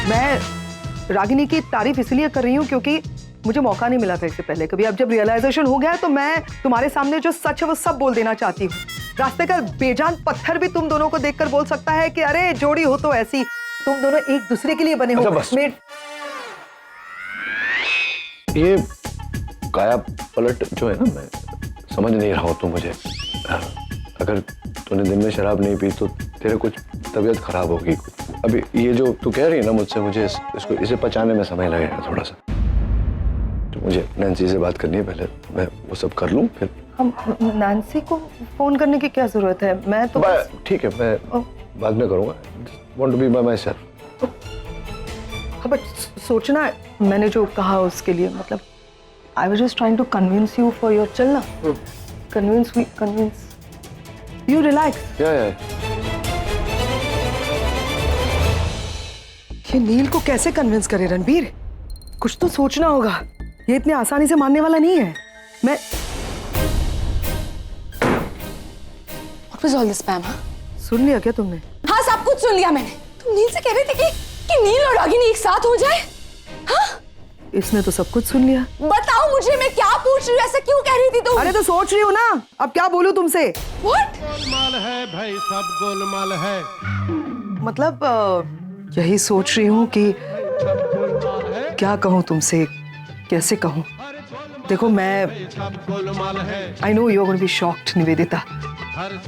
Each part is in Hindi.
मैं रागिनी की तारीफ इसलिए कर रही हूँ क्योंकि मुझे मौका नहीं मिला था इससे पहले कभी। अब जब रियलाइजेशन हो गया है तो मैं तुम्हारे सामने जो सच है वो सब बोल देना चाहती हूँ। रास्ते का बेजान पत्थर भी तुम दोनों को देखकर बोल सकता है कि अरे जोड़ी हो तो ऐसी, तुम दोनों एक दूसरे के लिए बने हो। ये काया पलट जो है ना, मैं समझ नहीं रहा हूँ। तू मुझे अगर तूने दिन में शराब नहीं पी तो तेरे कुछ तबीयत खराब होगी। अभी ये जो तू कह रही है ना मुझसे, मुझे इसको इसे पचाने में समय लगेगा थोड़ा सा। तो मुझे नैन्सी से बात करनी है पहले, मैं वो सब कर लूँ फिर। हम नैन्सी को फोन करने की क्या जरूरत है? मैं तो ठीक है, मैं बाद में करूँगा। Want to be by myself. But सोचना मैंने जो कहा उसके लिए, मतलब I was just trying to convince you for your चलना। Convince you relax. या ये नील को कैसे कन्विंस करे रणबीर? कुछ तो सोचना होगा, ये इतने आसानी से मानने वाला नहीं है। मैं What was all this, Pam? सुन लिया क्या तुमने? हाँ, सब कुछ सुन लिया मैंने। तुम नील से कह रहे थे कि नील और रागिनी एक साथ हो जाए? हाँ? इसने तो सब कुछ सुन लिया। बताओ मुझे, मैं क्या पूछ रही हूँ? ऐसा क्यों कह रही थी तुम? अरे तो सोच रही हूँ ना, अब क्या बोलूं तुमसे? What? गोलमाल है भाई, सब गोलमाल है। मतलब यही सोच रही हूँ कि क्या कहूँ तुमसे, कैसे कहूँ। देखो मैं I know you are going to be shocked Nivedita,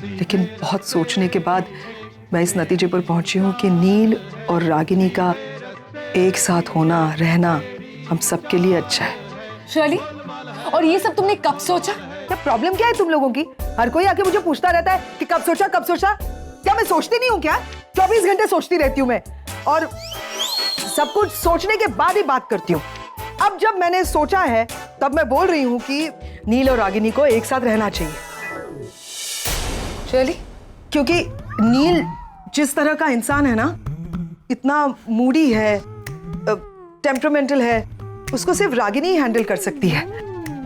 लेकिन बहुत सोचने के बाद मैं इस नतीजे पर पहुंची हूँ कि नील और रागिनी का एक साथ होना, रहना हम सबके लिए अच्छा है। शर्ली, और ये सब तुमने कब सोचा? क्या प्रॉब्लम क्या है तुम लोगों की? हर कोई आके मुझे पूछता रहता है कि कब सोचा कब सोचा। क्या मैं सोचती नहीं हूँ क्या? 24 घंटे सोचती रहती हूँ मैं, और सब कुछ सोचने के बाद ही बात करती हूँ। अब जब मैंने सोचा है तब मैं बोल रही हूँ कि नील और रागिनी को एक साथ रहना चाहिए। शर्ली, क्योंकि नील जिस तरह का इंसान है ना, इतना मूडी है, टेम्परामेंटल है, उसको सिर्फ रागिनी ही हैंडल कर सकती है।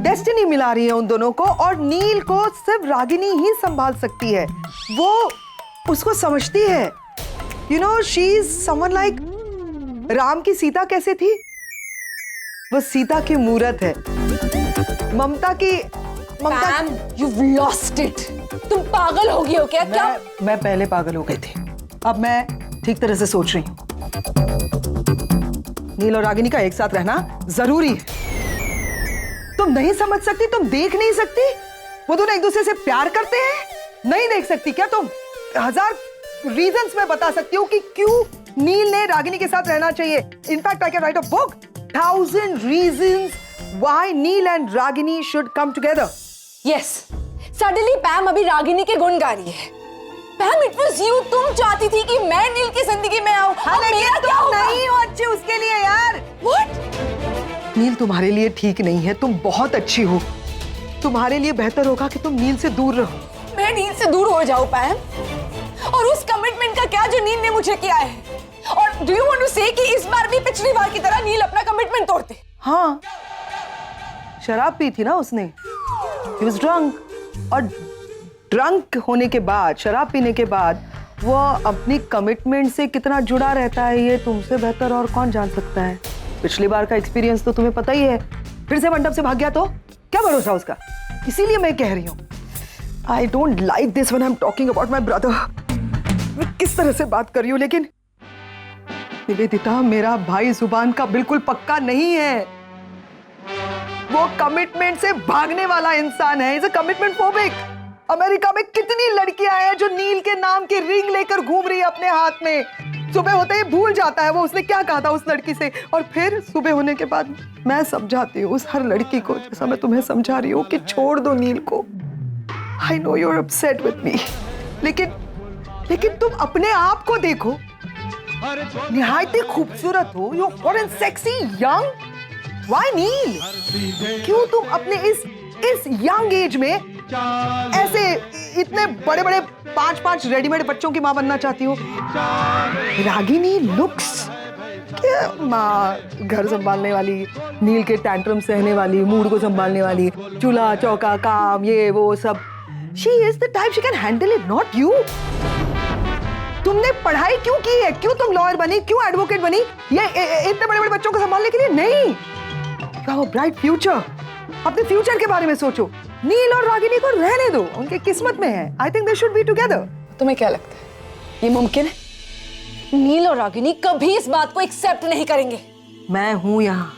डेस्टिनी मिला रही है उन दोनों को, और नील को सिर्फ रागिनी ही संभाल सकती है। वो उसको समझती है। You know, she is someone like Ram की सीता कैसे थी? वो सीता की मूरत है। ममता Pam, you've lost it. तुम पागल हो गई हो क्या? क्या? मैं पहले पागल हो गई थी, अब मैं ठीक तरह से सोच रही हूँ। नील और रागिनी का एक साथ रहना जरूरी है। तुम नहीं समझ सकती, तुम देख नहीं सकती? वो दोनों एक दूसरे से प्यार करते हैं, नहीं देख सकती क्या तुम? 1000 रीजंस मैं बता सकती हूँ कि क्यों नील ने रागिनी के साथ रहना चाहिए। In fact I can write a book, 1000 reasons why Neil and Ragini should come together. Yes. Suddenly Pam अभी रागिनी के गुण गा रही है। Pam, it was you. तुम चाहती थी कि मैं नील की जिंदगी में आऊं। अब मेरा क्या होगा? नहीं हो अच्छी उसके लिए यार। What? नील तुम्हारे लिए ठीक नहीं है, तुम बहुत अच्छी हो। तुम्हारे लिए बेहतर होगा कि तुम नील से दूर रहो। मैं नील से दूर हो जाऊं पैम? और उस कमिटमेंट का क्या जो नील ने मुझे किया है? और डू यू वांट टू से कि इस बार भी पिछली बार की तरह नील अपना कमिटमेंट तोड़ते? हाँ, शराब पी थी ना उसने। He was drunk, और ड्रंक होने के बाद, शराब पीने के बाद वो अपनी कमिटमेंट से कितना जुड़ा रहता है ये तुमसे बेहतर और कौन जान सकता है। पिछली बार का एक्सपीरियंस तो तुम्हें पता ही है। फिर से मंडप से भाग गया तो क्या भरोसा उसका? इसीलिए मैं कह रही हूँ, I don't like this when I am talking about my brother. मैं किस तरह से बात कर रही हूँ, लेकिन निवेदिता, मेरा भाई जुबान का बिल्कुल पक्का नहीं है। वो कमिटमेंट से भागने वाला इंसान है। Is a commitment phobic. America में कितनी लड़कियां हैं जो नील के नाम की रिंग लेकर घूम रही है अपने हाथ में। सुबह होते ही भूल जाता है वो उसने क्या कहा था उस लड़की से, और फिर सुबह होने के बाद मैं समझाती हूँ उस हर लड़की को, जैसा मैं तुम्हें समझा रही हूँ कि छोड़ दो नील को। I know you are upset with me, लेकिन तुम अपने आप को देखो, निहायत ही खूबसूरत हो, you are an sexy young. Why Neel? क्यों तुम अपने इस यंग एज में ऐसे इतने बड़े बड़े 5-5 रेडीमेड बच्चों की माँ बनना चाहती हो? रागिनी लुक्स क्या माँ, घर संभालने वाली, नील के टैंट्रम सहने वाली, मूड को संभालने वाली, चूल्हा चौका काम ये वो सब। She is the type she can handle it, not you. तुमने पढ़ाई क्यों की है? क्यों तुम लॉयर बनी? क्यों एडवोकेट बनी? ये इतने बड़े बड़े बच्चों को संभालने के लिए नहीं। You have a bright future. अपने फ्यूचर के बारे में सोचो। नील और रागिनी को रहने दो, उनके किस्मत में है। I think they should be together. तुम्हें क्या लगता है ये मुमकिन है? नील और रागिनी कभी इस बात को एक्सेप्ट नहीं करेंगे। मैं हूं यहाँ,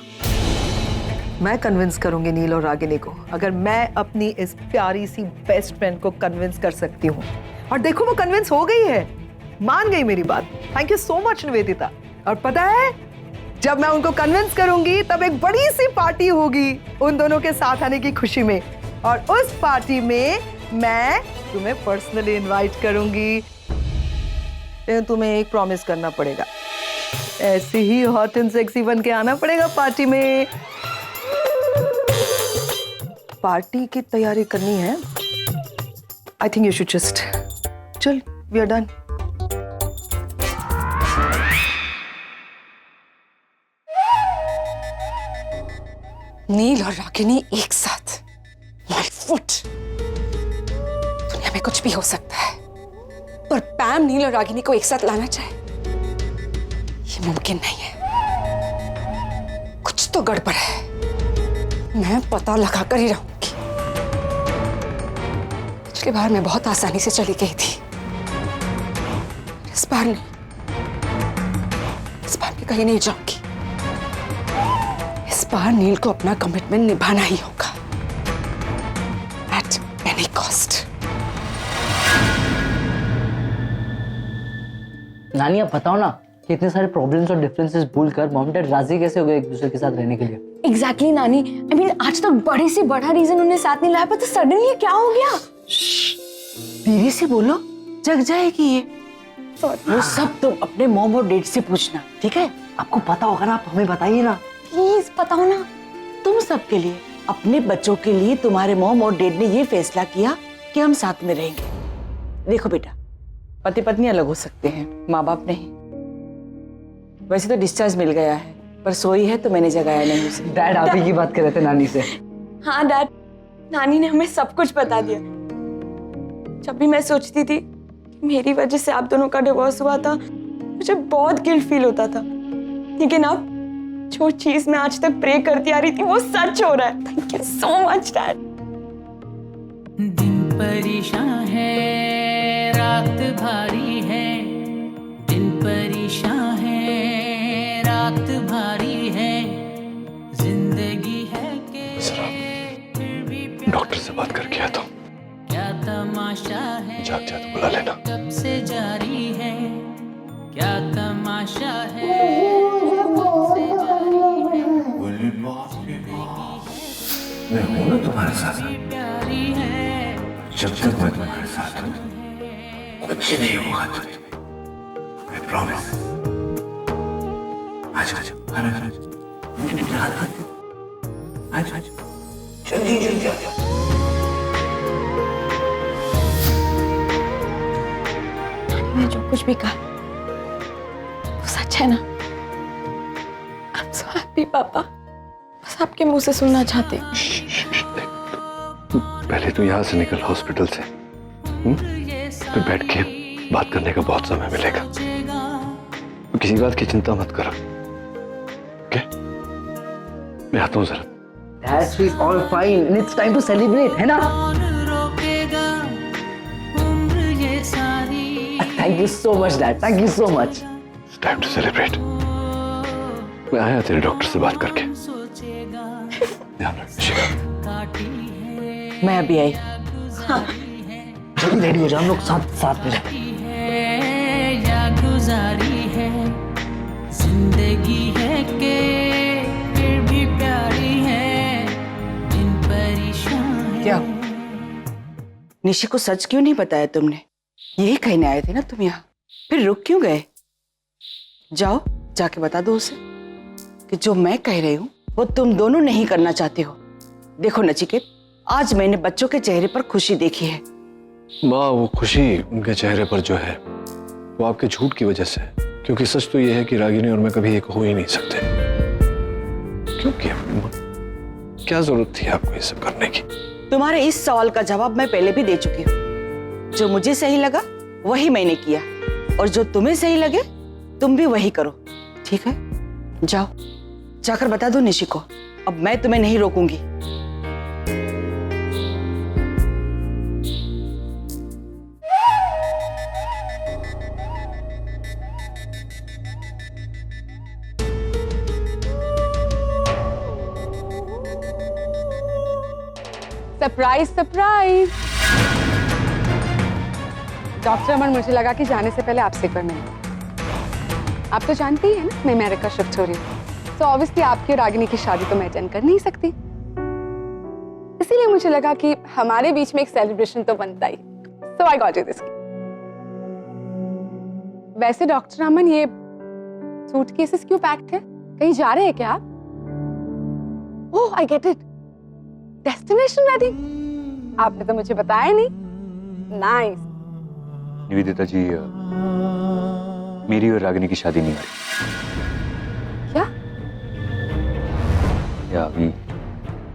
मैं कन्विंस करूंगी नील और रागिनी को। अगर मैं अपनी इस प्यारी सी बेस्ट फ्रेंड को कन्विंस कर सकती हूँ, और देखो वो कन्विंस हो गई है, मान गई मेरी बात। Thank you so much Nivedita. और पता है, जब मैं उनको कन्विंस करूंगी तब एक बड़ी सी पार्टी होगी उन दोनों के साथ आने की खुशी में, और उस पार्टी में मैं तुम्हें पर्सनली इनवाइट करूंगी। लेकिन तुम्हें एक प्रॉमिस करना पड़ेगा, ऐसे ही हॉट एंड सेक्सी बन के आना पड़ेगा पार्टी में। पार्टी की तैयारी करनी है। I think you should just चल, वी आर डन। नील और रागिनी एक साथ, माय फुट। दुनिया में कुछ भी हो सकता है, पर पैम नील और रागिनी को एक साथ लाना चाहे ये मुमकिन नहीं है। कुछ तो गड़बड़ है, मैं पता लगा कर ही रहूंगी। पिछली बार मैं बहुत आसानी से चली गई थी, इस बार नहीं। इस बार मैं कहीं नहीं जाऊंगी। इस बार नील को अपना कमिटमेंट निभाना ही होगा, एट एनी कॉस्ट। नानी आप बताओ ना कि इतने सारे प्रॉब्लम्स और डिफरेंसेस भूलकर मॉम डैड राजी कैसे हो गए एक दूसरे के साथ रहने के लिए? एग्जैक्टली नानी, आई मीन आज तक बड़े से बड़ा रीजन उन्हें साथ नहीं लाया, पर तो सडनली क्या हो गया? धीरे से बोलो, जग जाएगी ये। वो सब तुम अपने मॉम और डैड से पूछना, ठीक है? आपको पता होगा ना, आप हमें बताइए ना प्लीज बताओ ना। तुम सबके लिए, अपने बच्चों के लिए तुम्हारे मॉम और डैड ने ये फैसला किया कि हम साथ में रहेंगे। देखो बेटा, पति पत्नी अलग हो सकते हैं, माँ बाप नहीं। वैसे तो डिस्चार्ज मिल गया है, पर सोई है तो मैंने जगाया नहीं उसे। डैड आप ही की बात कर रहे थे नानी से। हाँ डैड, नानी ने हमें सब कुछ बता दिया। जब भी मैं सोचती थी कि मेरी वजह से आप दोनों का डिवोर्स हुआ था, मुझे बहुत गिल्ट फील होता था। लेकिन अब जो चीज मैं आज तक प्रे करती आ रही थी वो सच हो रहा है। Thank you so much dad. दिन परेशान है, रात भारी है। दिन परेशान है, रात भारी है। जिंदगी है कि डॉक्टर से बात करके आया था। क्या तमाशा है, जाग जा तो बुला लेना। कब से जारी है, क्या तमाशा है। मैं हूं ना तुम्हारे साथ, प्यारी है, जब तक मैं तुम्हारे साथ हूं कुछ नहीं होगा तुम्हें, मैं प्रॉमिस। आज आज आज आज जल्दी जल्दी आ जाओ। मैंने जो कुछ भी कहा वो सच है ना? आई एम सो हैप्पी पापा। बस आपके मुंह से सुनना चाहती हूँ। पहले तो यहाँ से निकल हॉस्पिटल से, फिर बैठ के बात करने का बहुत समय मिलेगा। तो किसी बात की चिंता मत करो, ओके? मैं आता हूँ जरा। That's all fine and it's time to celebrate, है ना? रोकेगा उम्र ये सारी। Thank you so much, Dad. Thank you so much. It's time to celebrate. मैं आया तेरे डॉक्टर से बात करके। ध्यान रख शिखा। मैं अभी आई। जल्दी रेडी हो जाओ, हम लोग साथ में जाते है या गुजारी है। जिंदगी है के फिर भी प्यारी है। दिन परेशान है। क्या निशी को सच क्यों नहीं बताया तुमने? यही कहने आए थे ना तुम यहाँ, फिर रुक क्यों गए? जाओ जाके बता दो उसे कि जो मैं कह रही हूँ वो तुम दोनों नहीं करना चाहते हो। देखो नचिकेत, आज मैंने बच्चों के चेहरे पर खुशी देखी है। माँ, वो खुशी उनके चेहरे पर जो है वो आपके झूठ की वजह से है, क्योंकि सच तो ये है कि रागिनी और मैं कभी एक हो ही नहीं सकते। क्यों किया? क्या जरूरत थी आपको ये सब करने की? तुम्हारे इस सवाल का जवाब मैं पहले भी दे चुकी हूँ। जो मुझे सही लगा वही मैंने किया, और जो तुम्हें सही लगे तुम भी वही करो, ठीक है? जाओ, जाकर बता दो निशी को। अब मैं तुम्हें नहीं रोकूंगी। Surprise surprise. डॉक्टर अमन, मुझे लगा कि जाने से पहले आपसे करना है। आप तो जानती ही है ना मैं अमेरिका शिफ्ट हो रही हूँ, तो ऑब्वियसली आपकी और रागिनी की शादी तो मैं अटेंड कर नहीं सकती, इसीलिए मुझे लगा कि हमारे बीच में एक सेलिब्रेशन तो बनता ही। सो आई गॉट यू दिस। वैसे डॉक्टर अमन, ये सूटकेसेस क्यों पैक्ड है? कहीं जा रहे हैं क्या आप? Oh I get it, destination wedding. आपने तो मुझे बताया नहीं। नाइस। निवेदिता जी, मेरी और रागिनी की शादी नहीं हो रही। क्या? या वी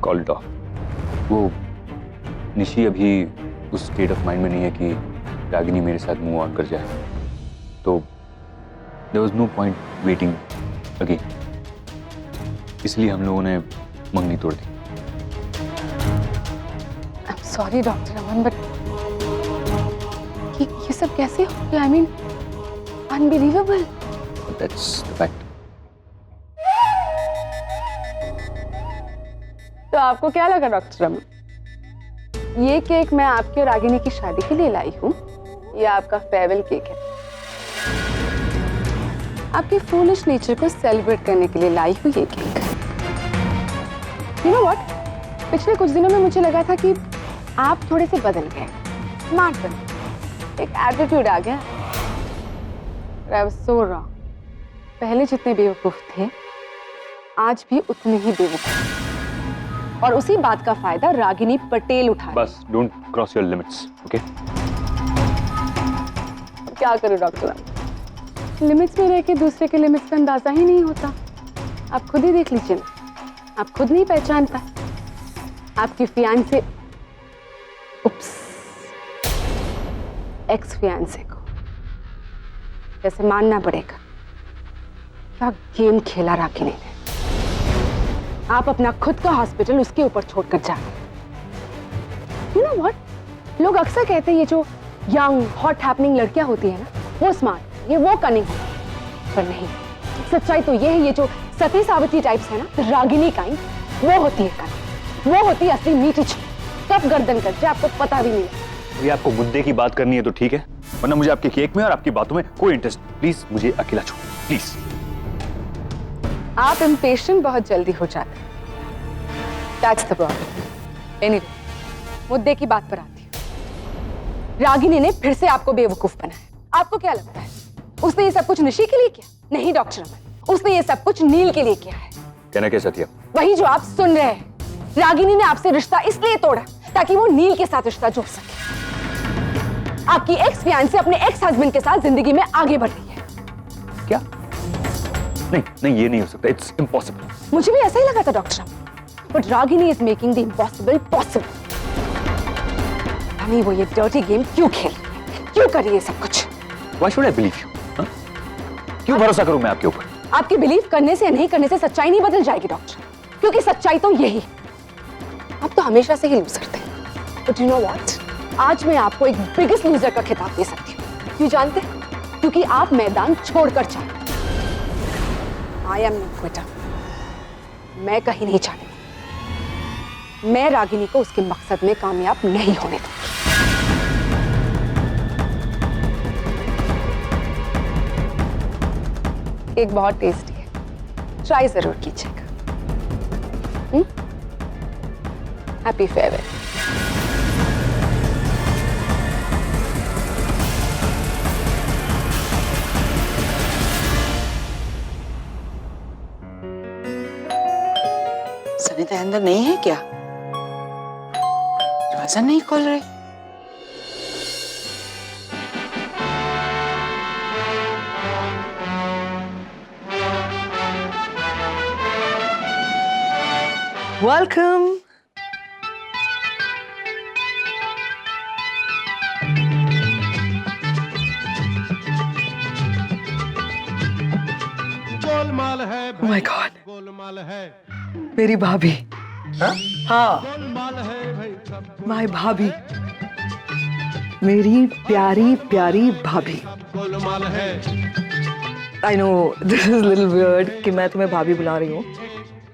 कॉल इट ऑफ। वो निशी अभी उस स्टेट ऑफ माइंड में नहीं है कि रागिनी मेरे साथ मूव ऑन कर जाए, तो there was no point waiting again, इसलिए हम लोगों ने मंगनी तोड़ दी। सॉरी डॉक्टर अमन, बट ये सब कैसे हो गया? I mean unbelievable. That's the fact. तो आपको क्या लगा डॉक्टर अमन, ये केक मैं आपके और रागिनी की शादी के लिए लाई हूँ या आपका फेयरवेल केक है? आपके फूलिश नेचर को सेलिब्रेट करने के लिए लाई हूँ ये केक। यू नो व्हाट, पिछले कुछ दिनों में मुझे लगा था कि आप थोड़े से बदल गए, स्मार्ट बने, एक एटीट्यूड आ गया। I was so wrong. पहले जितने बेवकूफ थे आज भी उतने ही बेवकूफ, और उसी बात का फायदा रागिनी पटेल उठा। बस don't cross your limits, okay? क्या करूं डॉक्टर, लिमिट्स में रह के दूसरे के लिमिट्स का अंदाजा ही नहीं होता। आप खुद ही देख लीजिए ना, आप खुद नहीं पहचान पाए आपकी फियांसे, उप्स, एक्स फियांसे को। जैसे मानना पड़ेगा क्या गेम खेला रागिनी ने। आप अपना खुद का हॉस्पिटल उसके ऊपर छोड़कर जा रहे। यू नो व्हाट, लोग अक्सर कहते हैं ये जो यंग हॉट हैपनिंग लड़कियां होती है ना, वो स्मार्ट, ये वो कनिंग, पर नहीं, सच्चाई तो ये है, ये जो सती सावित्री टाइप्स है ना, रागिनी काइंड, वो होती है कनिंग, वो होती है असली मीठी छुरी, कब गर्दन कर जाए आपको पता भी नहीं। ये आपको मुद्दे की बात करनी है तो ठीक है, वरना मुझे आपके केक में और आपकी बातों में कोई इंटरेस्ट। प्लीज मुझे अकेला छोड़, प्लीज। आप इम्पेशेंट बहुत जल्दी हो जाते हैं, दैट्स द प्रॉब्लम। एनीवे, मुद्दे की बात पर आती है। रागिनी ने फिर से आपको बेवकूफ बनाया। आपको क्या लगता है उसने ये सब कुछ निशी के लिए किया? नहीं डॉक्टर अमन, उसने ये सब कुछ नील के लिए किया है। कहना क्या चाहती है? वही जो आप सुन रहे हैं। रागिनी ने आपसे रिश्ता इसलिए तोड़ा ताकि वो नील के साथ रिश्ता जोड़ सके। आपकी एक्स फियांसे अपने एक्स हस्बैंड के साथ जिंदगी में आगे बढ़ रही है। क्या? नहीं नहीं, ये नहीं हो सकता, इट्स इम्पॉसिबल। मुझे भी ऐसा ही लगा था doctor Aman, but Ragini is making the impossible possible. वो ये डर्टी गेम क्यों खेल रही है? क्यों कर रही है सब कुछ? Why should I believe you? क्यों भरोसा करूं मैं आपके ऊपर? आपके बिलीव करने से या नहीं करने से सच्चाई नहीं बदल जाएगी डॉक्टर, क्योंकि सच्चाई तो यही। आप तो हमेशा से ही लूजर थे, बट यू नो व्हाट, आज मैं आपको एक बिगेस्ट लूजर का खिताब दे सकती हूँ। क्यों जानते? क्योंकि आप मैदान छोड़कर चले। I am not Quetta. मैं कहीं नहीं जाने। मैं रागिनी को उसके मकसद में कामयाब नहीं होने दूंगी। केक बहुत टेस्टी है, ट्राई जरूर कीजिएगा। Happy farewell. सनिता अंदर नहीं है क्या? दरवाजा नहीं खोल रही। Welcome. Oh my God. Golmaal है मेरी भाभी, हाँ, गोलमाल है भाई सब माय भाभी, मेरी प्यारी प्यारी भाभी। गोलमाल है I know this is little weird कि मैं तुम्हें भाभी बुला रही हूँ,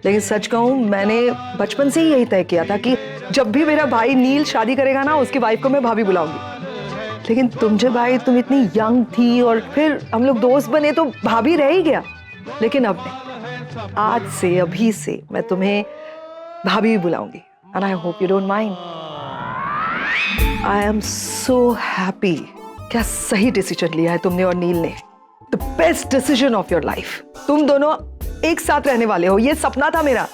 लेकिन सच कहूँ मैंने बचपन से ही यही तय किया था कि जब भी मेरा भाई नील शादी करेगा ना, उसकी वाइफ को मैं भाभी बुलाऊंगी। लेकिन तुम जब आई तुम इतनी यंग थी और फिर हम लोग दोस्त बने तो भाभी रह ही गया। लेकिन अब नहीं, आज से अभी से मैं तुम्हें भाभी बुलाऊंगी and I hope you don't mind. I am so happy. क्या सही डिसीजन लिया है तुमने और नील ने, the best decision of your life. तुम दोनों एक साथ रहने वाले हो, ये सपना था मेरा।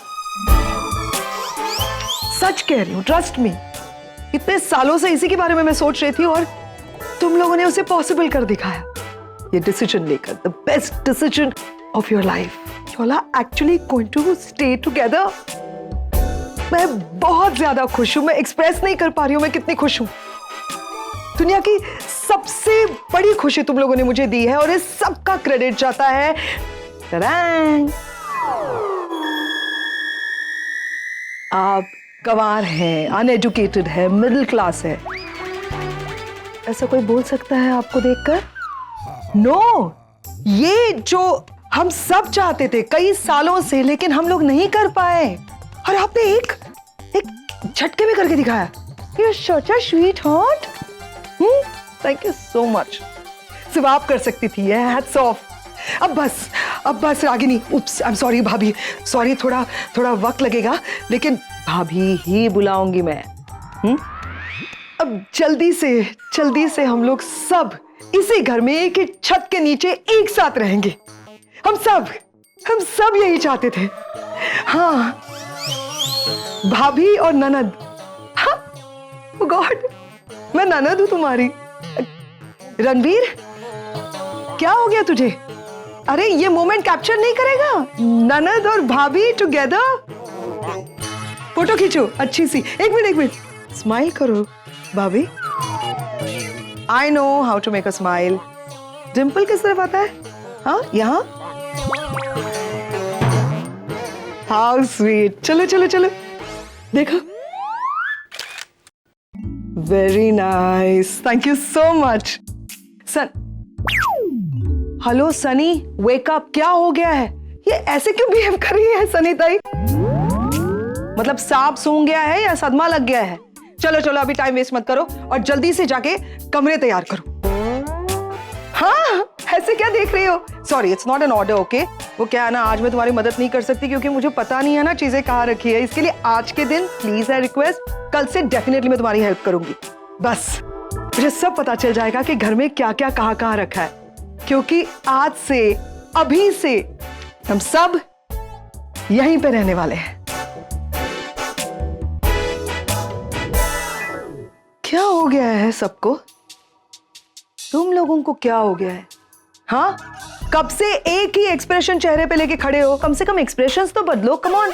सच कह रही हूँ, ट्रस्ट मी। इतने सालों से इसी के बारे में मैं सोच रही थी और तुम लोगों ने उसे पॉसिबल कर दिखाया ये डिसीजन लेकर। The best decision of your life. You all are actually going to stay together. मैं बहुत ज्यादा खुश हूं, मैं एक्सप्रेस नहीं कर पा रही हूं मैं कितनी खुश हूं। दुनिया की सबसे बड़ी खुशी तुम लोगों ने मुझे दी है और इस सब का क्रेडिट जाता है तड़ांग, आप गंवार हैं, अनएजुकेटेड है, मिडिल क्लास है। ऐसा कोई बोल सकता है आपको देखकर? नो, ये जो हम सब चाहते थे कई सालों से, लेकिन हम लोग नहीं कर पाए और आपने एक झटके में करके दिखाया। You're such a sweetheart. Thank you so much. सिर्फ आप कर सकती थी ये, hats off. अब बस रागिनी, उप्स, I'm sorry भाभी, सॉरी, थोड़ा वक्त लगेगा, लेकिन भाभी ही बुलाऊंगी मैं। अब जल्दी से हम लोग सब इसी घर में एक ही छत के नीचे एक साथ रहेंगे। हम सब यही चाहते थे। हाँ, भाभी और ननद। हाँ, गॉड, मैं ननद हूं तुम्हारी। रणवीर, क्या हो गया तुझे? अरे ये मोमेंट कैप्चर नहीं करेगा? ननद और भाभी टुगेदर। फोटो खींचो अच्छी सी। एक मिनट, स्माइल करो भाभी। I know how to make a smile. Dimple किस तरफ आता है? हाँ, यहाँ। How sweet. चलो देखो। Very nice, thank you so much. Hello Sunny, wake up. क्या हो गया है? ये ऐसे क्यों बिहेव कर रही है सनी ताई? मतलब सांप सूंघ गया है या सदमा लग गया है? चलो अभी टाइम वेस्ट मत करो और जल्दी से जाके कमरे तैयार करो। हाँ, ऐसे क्या देख रही हो? Sorry, it's not an order, okay? वो क्या है ना, आज मैं तुम्हारी मदद नहीं कर सकती क्योंकि मुझे पता नहीं है ना चीजें कहाँ रखी है। इसके लिए आज के दिन प्लीज आई रिक्वेस्ट, कल से डेफिनेटली मैं तुम्हारी हेल्प करूंगी। बस मुझे सब पता चल जाएगा कि घर में क्या क्या कहाँ रखा है, क्योंकि आज से अभी से हम सब यहीं पे रहने वाले हैं। क्या हो गया है सबको? तुम लोगों को क्या हो गया है? हाँ, कब से एक ही एक्सप्रेशन चेहरे पे लेके खड़े हो? कम से कम एक्सप्रेशंस तो बदलो, कम ऑन।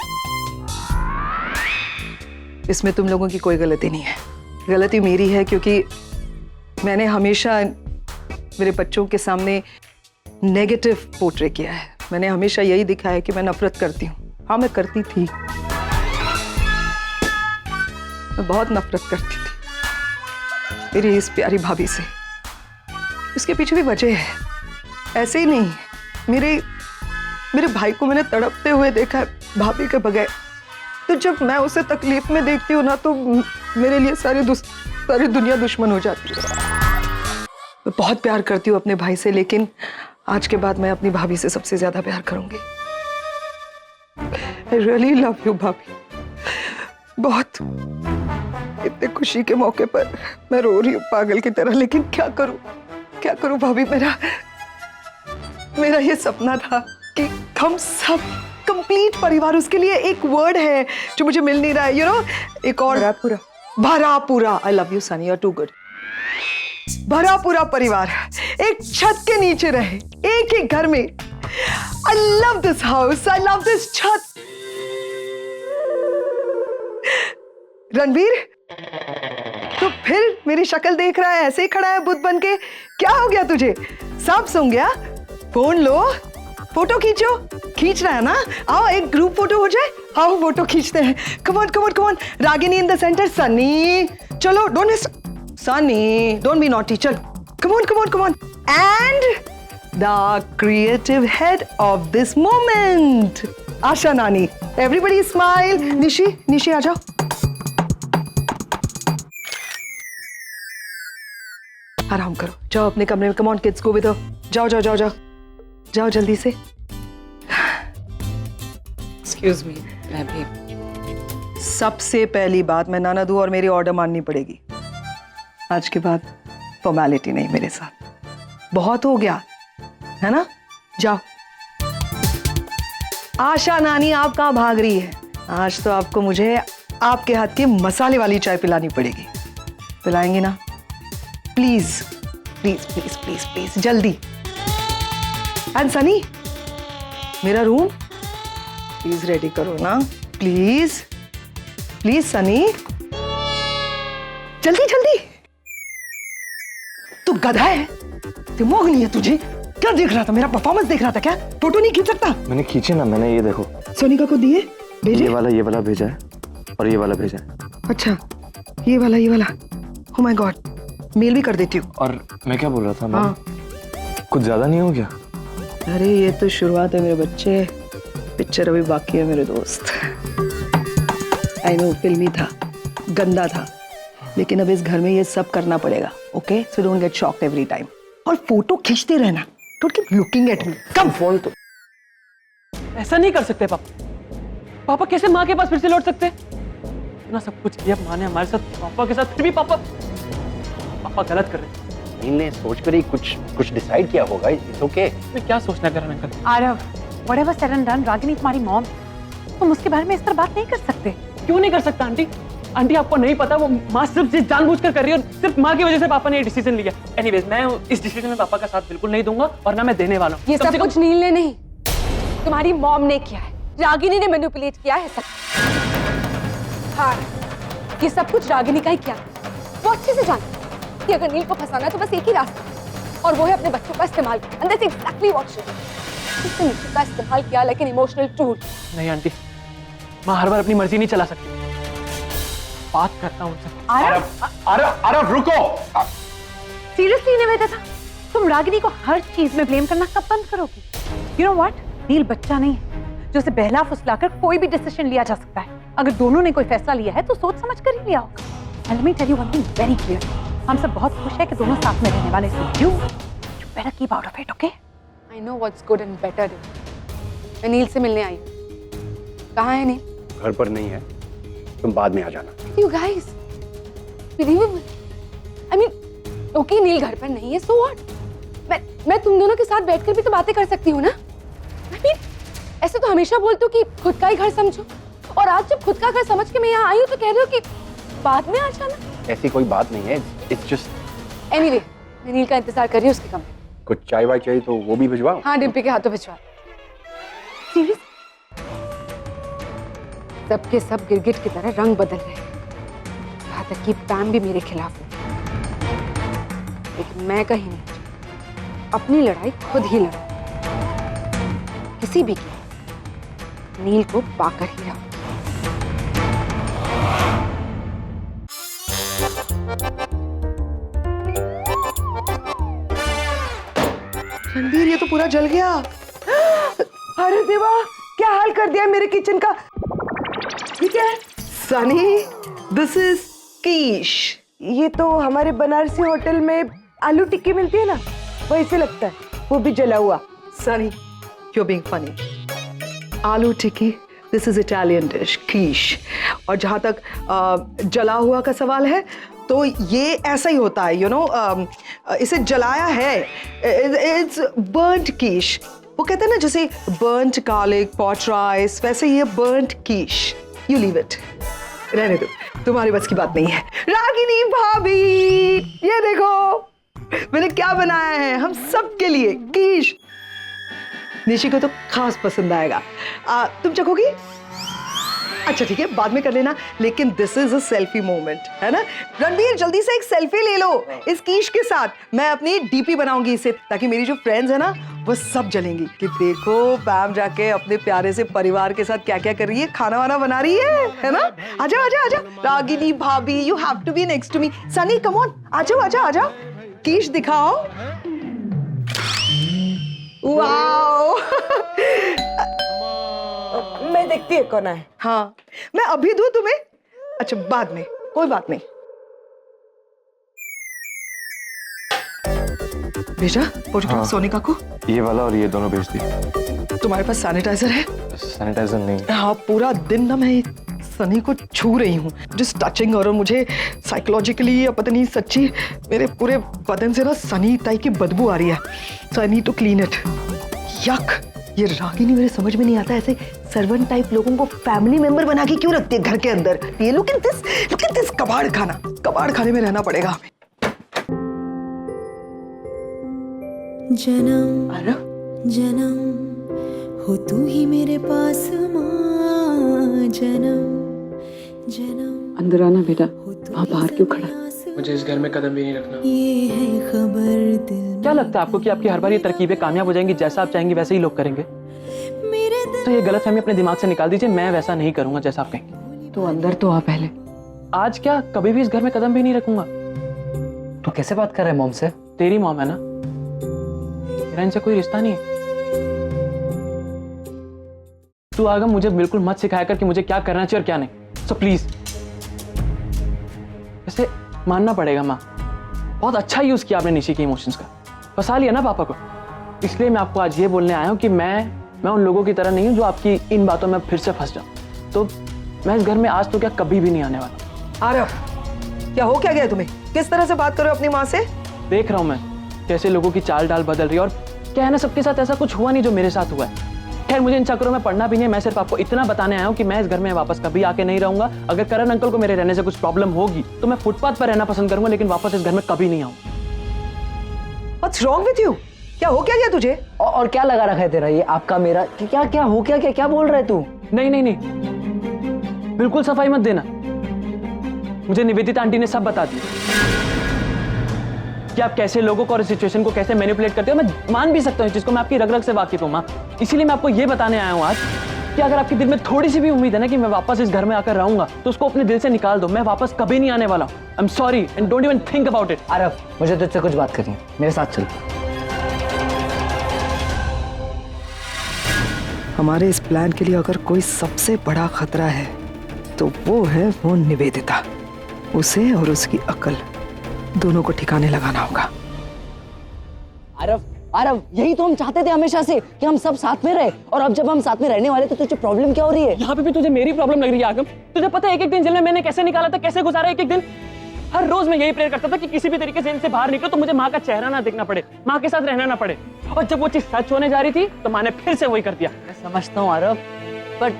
इसमें तुम लोगों की कोई गलती नहीं है, गलती मेरी है, क्योंकि मैंने हमेशा मेरे बच्चों के सामने नेगेटिव पोर्ट्रे किया है। मैंने हमेशा यही दिखाया कि मैं नफरत करती हूँ। हाँ, मैं करती थी, मैं बहुत नफरत करती थी मेरी इस प्यारी भाभी से। इसके पीछे भी वजह है, ऐसे ही नहीं। मेरे भाई को मैंने तड़पते हुए देखा है भाभी के बगैर। तो जब मैं उसे तकलीफ में देखती हूँ ना, तो मेरे लिए सारी दुनिया दुश्मन हो जाती है। मैं बहुत प्यार करती हूँ अपने भाई से, लेकिन आज के बाद मैं अपनी भाभी से सबसे ज्यादा प्यार करूंगी। I really love you भाभी, बहुत। इतने खुशी के मौके पर मैं रो रही हूँ पागल की तरह, लेकिन क्या करूं भाभी। मेरा ये सपना था कि हम सब कंप्लीट परिवार, उसके लिए एक वर्ड है जो मुझे मिल नहीं रहा है, यू नो, एक और भरा पूरा। I love you Sunny, you are too good. भरा पूरा परिवार एक छत के नीचे रहे, एक ही घर में। I love this house, I love this छत। रणवीर, तो फिर मेरी शक्ल देख रहा है, ऐसे ही खड़ा है बुत बन के? क्या हो गया तुझे? सांप सूंघ गया? फोन लो, फोटो खींचो, खींचना है ना? आओ एक ग्रुप फोटो हो जाए। आओ फोटो खींचते हैं। Come on come on come on. Ragini in the centre, Sunny चलो, don't miss Sunny, don't be naughty, चल come on come on come on. And the creative head of this moment, Asha नानी। Everybody smile. निशी, निशी आ जाओ। आराम करो, जाओ अपने कमरे में। Come on kids, go with her. जाओ जाओ जाओ जाओ जाओ जल्दी से। एक्सक्यूज मी, मैं भी। सबसे पहली बात, मैं नाना दूं और मेरी ऑर्डर माननी पड़ेगी। आज के बाद फॉर्मेलिटी नहीं मेरे साथ, बहुत हो गया है ना? जाओ। आशा नानी, आप कहाँ भाग रही है? आज तो आपको मुझे आपके हाथ की मसाले वाली चाय पिलानी पड़ेगी। पिलाएंगी ना? Please please please please please, जल्दी। एंड सनी, मेरा रूम प्लीज रेडी करो ना, प्लीज प्लीज सनी, जल्दी जल्दी। तू गधा है, दिमाग नहीं है तुझे? क्या देख रहा था? मेरा परफॉर्मेंस देख रहा था क्या? फोटो नहीं खींच सकता? मैंने खींचे ना, मैंने ये देखो, सोनिका को दिए, भेजे? ये वाला भेजा है और ये वाला भेजा है। अच्छा, ये वाला। ओह माय गॉड, मेल भी कर देती हूँ। और मैं क्या बोल रहा था, हाँ। कुछ ज्यादा नहीं हो गया? अरे ये तो शुरुआत है मेरे बच्चे, पिक्चर अभी बाकी है मेरे दोस्त। आई नो, फिल्मी था, गंदा था, लेकिन अब इस घर में ये सब करना पड़ेगा। Okay, so don't get shocked every time. और फोटो खींचते रहना, don't keep looking at me. Come phone तो। ऐसा नहीं कर सकते पापा। पापा कैसे माँ के पास फिर से लौट सकते? इतना सब कुछ किया माँ ने हमारे साथ, पापा के साथ, फिर भी पापा गलत कर रहे हैं। नील ने सोच कर ही कुछ डिसाइड किया होगा। It's okay. मैं क्या सोचना कर uncle? Aarav, whatever said and done, Ragini तुम्हारी मॉम, तुम उसके बारे में इस तरह बात नहीं कर सकते। क्यों नहीं कर सकता आंटी? आंटी आपको नहीं पता, वो माँ सिर्फ जानबूझकर कर रही है और सिर्फ माँ की वजह से पापा ने ये डिसीजन लिया। एनीवेज, मैं इस डिसीजन में पापा का साथ बिल्कुल नहीं दूंगा और ना मैं देने वाला हूँ। ये सब कुछ नील ने नहीं, तुम्हारी मॉम ने किया है। रागिनी ने मैनिपुलेट किया है सब। हाँ, ये सब कुछ रागिनी का ही किया। वो अच्छे से जानती है कि अगर नील को फंसाना है तो बस एक ही रास्ता है, और वो है अपने बच्चों का इस्तेमाल करना। And that's exactly what she did. उसने निखिल का इस्तेमाल किया, लेकिन इमोशनल टूल। नहीं आंटी, माँ हर बार अपनी मर्जी नहीं चला सकती। बात करता हूँ उनसे। अरे रुको। सीरियसली निवेदिता था, तुम रागिनी को हर चीज में ब्लेम करना कब बंद करोगी? यू नो व्हाट, नील बच्चा नहीं है जो उसे बहला फुसलाकर कोई भी डिसीजन लिया जा सकता है। अगर दोनों ने कोई फैसला लिया है तो सोच समझ कर ही लिया होगा। And let me tell you one thing very clearly, हम सब बहुत खुश है कि दोनों साथ में रहने वाले हैं। You better keep out of it, okay? I know what's good and better. मैं नील से मिलने आई। कहाँ है नील? घर पर नहीं है, तुम बाद में आ जाना। You guys, believable. I mean, okay, नील घर पर नहीं है, so what? मैं तुम दोनों के साथ बैठकर भी तो बातें कर सकती हूँ ना? I mean, ऐसे तो हमेशा बोलते हो कि खुद का ही घर समझो, और आज जब खुद का घर समझ के मैं यहाँ आई हूँ तो कह रहे हो कि बाद में आ जाना। ऐसी कोई बात नहीं है, इट्स जस्ट। एनीवे, मैं नील का इंतजार कर रही हूँ उसके कमरे। कुछ चाय वाय चाहिए तो वो भी भिजवाओ। हाँ, डिम्पी के हाथों भिजवा। सीरियस? सबके सब गिरगिट की तरह रंग बदल रहे हैं, यहाँ तक कि पैम भी मेरे खिलाफ है। लेकिन मैं कहीं नहीं, अपनी लड़ाई खुद ही लड़ूं, किसी भी कीमत नील को पाकर ही रहूं। रणबीर, ये तो पूरा जल गया। अरे देवा, क्या हाल कर दिया मेरे किचन का। ये क्या है? सनी, दिस इज कीश। ये तो हमारे बनारसी होटल में आलू टिक्की मिलती है ना, वैसे लगता है, वो भी जला हुआ। Sunny, you're being funny. आलू टिक्की, दिस इज इटालियन डिश, कीश। और जहाँ तक जला हुआ का सवाल है, तो ये ऐसा ही होता है, इसे जलाया है। इट्स बर्न्ट कीश। वो कहते हैं ना, जैसे बर्न्ट गार्लिक, पॉट राइस, वैसे ये burnt Kish. You leave it, रहने दो, तुम्हारी बस की बात नहीं है। रागिनी भाभी, ये देखो मैंने क्या बनाया है हम सब के लिए, कीश। निशी को तो खास पसंद आएगा। तुम चखोगी? अच्छा ठीक है, बाद में कर लेना, लेकिन this is a selfie moment, है ना? रणबीर, जल्दी से एक सेल्फी ले लो इस कीश के साथ। मैं अपनी डीपी बनाऊंगी इसे, ताकि मेरी जो फ्रेंड्स है ना, वो सब जलेंगी कि देखो पैम जाके अपने प्यारे से परिवार के साथ क्या क्या कर रही है, खाना वाना बना रही है ना? आजा आजा आजा रागिनी भाभी, you have to be next to me. Sunny come on, आजा आजा आजा, कीश दिखाओ। वाओ मैं देखती है कौन है। हाँ मैं अभी दूं तुम्हें? अच्छा बाद में, कोई बात नहीं। भेजा हाँ। सोनिका को? ये वाला और ये दोनों भेज दी। तुम्हारे पास सैनिटाइजर है? सैनिटाइजर नहीं। हाँ पूरा दिन ना मैं सनी को छू रही हूँ, जस्ट टचिंग, और मुझे साइकोलॉजिकली या पता नहीं सच्ची मेरे पूरे बदन से ना सनी टाइप की बदबू आ रही है। So I need to clean it. Yuck, ये रागिनी मेरे समझ में नहीं आता, ऐसे सर्वेंट टाइप लोगों को फैमिली मेंबर बना के क्यों रखते हैं घर के अंदर? ये लुक एट दिस कबाड़ खाना, कबाड़ खाने में रहना पड़ेगा हमें। जन्म जन्म हो तू ही मेरे पास माँ, जन्म जन्म। अंदर आना बेटा, वहाँ बाहर क्यों खड़ा? मुझे इस घर में कदम भी नहीं रखना। ये है खबर दिल क्या लगता है आपको कि आपकी हर बार ये तरकीबें कामयाब हो जाएंगी? जैसा आप चाहेंगे वैसे ही लोग करेंगे? मेरे तो ये गलतफहमी अपने दिमाग से निकाल दीजिए, मैं वैसा नहीं करूंगा जैसा आप कहेंगे। तो अंदर तो आ पहले। आज क्या, कभी भी इस घर में कदम भी नहीं रखूंगा। तो कैसे बात कर रहे हैं मॉम से? तेरी मॉम है ना, मेरा इनसे कोई रिश्ता नहीं है। तू आगम मुझे बिल्कुल मत सिखाया कर कि मुझे क्या करना चाहिए और क्या नहीं। सो प्लीज, वैसे मानना पड़ेगा माँ, बहुत अच्छा यूज किया आपने निशी के इमोशंस का, फंसा लिया ना पापा को। इसलिए मैं आपको आज ये बोलने आया हूँ कि मैं उन लोगों की तरह नहीं हूँ जो आपकी इन बातों में फिर से फंस जाऊँ। तो मैं इस घर में आज तो क्या कभी भी नहीं आने वाला। आरव, क्या हो क्या गया तुम्हें? किस तरह से बात करो अपनी माँ से? देख रहा हूँ मैं कैसे लोगों की चाल डाल बदल रही है, और क्या है ना, सबके साथ ऐसा कुछ हुआ नहीं जो मेरे साथ हुआ है। खैर मुझे इन चक्करों में पढ़ना भी नहीं, मैं सिर्फ आपको इतना बताने आया हूँ कि मैं इस घर में वापस कभी आके नहीं रहूंगा। अगर करण अंकल को मेरे रहने से कुछ प्रॉब्लम होगी तो मैं फुटपाथ पर रहना पसंद करूंगा, लेकिन वापस इस घर में कभी नहीं आऊंगा। What's wrong with you? क्या हो क्या गया तुझे? और क्या लगा रखा है तेरा ये आपका मेरा? क्या क्या हो क्या क्या क्या बोल रहा है तू? नहीं नहीं नहीं, बिल्कुल सफाई मत देना। मुझे निवेदिता आंटी ने सब बता दिया कि आप कैसे लोगों को और सिचुएशन को कैसे मैनिपुलेट करते हो। मैं मान भी सकता हूँ जिसको, मैं आपकी रग रग से वाकिफ हूँ माँ। इसीलिए मैं आपको ये बताने आया हूँ आज कि अगर आपके दिल में थोड़ी सी भी उम्मीद है ना कि मैं वापस इस घर में आकर रहूंगा, तो उसको अपने दिल से निकाल दो। मैं वापस कभी नहीं आने वाला हूँ। I am sorry and don't even think about it. Aarav, मुझे तुझसे कुछ बात करनी है, मेरे साथ चल। हमारे इस प्लान के लिए अगर कोई सबसे बड़ा खतरा है तो वो निवेदिता। उसे और उसकी अकल दोनों को ठिकाने लगाना होगा। आरव, आरव, यही तो हम चाहते थे हमेशा से कि हम सब साथ में रहे, और अब जब हम साथ में रहने वाले तो तुझे प्रॉब्लम क्या हो रही है? यहाँ पे भी तुझे मेरी प्रॉब्लम लग रही है आगम? तुझे पता है एक एक दिन जेल में मैंने कैसे निकाला था, कैसे गुजारा एक एक दिन? हर रोज मैं यही प्रेयर करता था कि किसी भी तरीके से इनसे बाहर निकलो तो मुझे माँ का चेहरा ना देखना पड़े, माँ के साथ रहना ना पड़े। और जब वो चीज सच होने जा रही थी तो माँ ने फिर से वही कर दिया। मैं समझता हूँ आरव, बट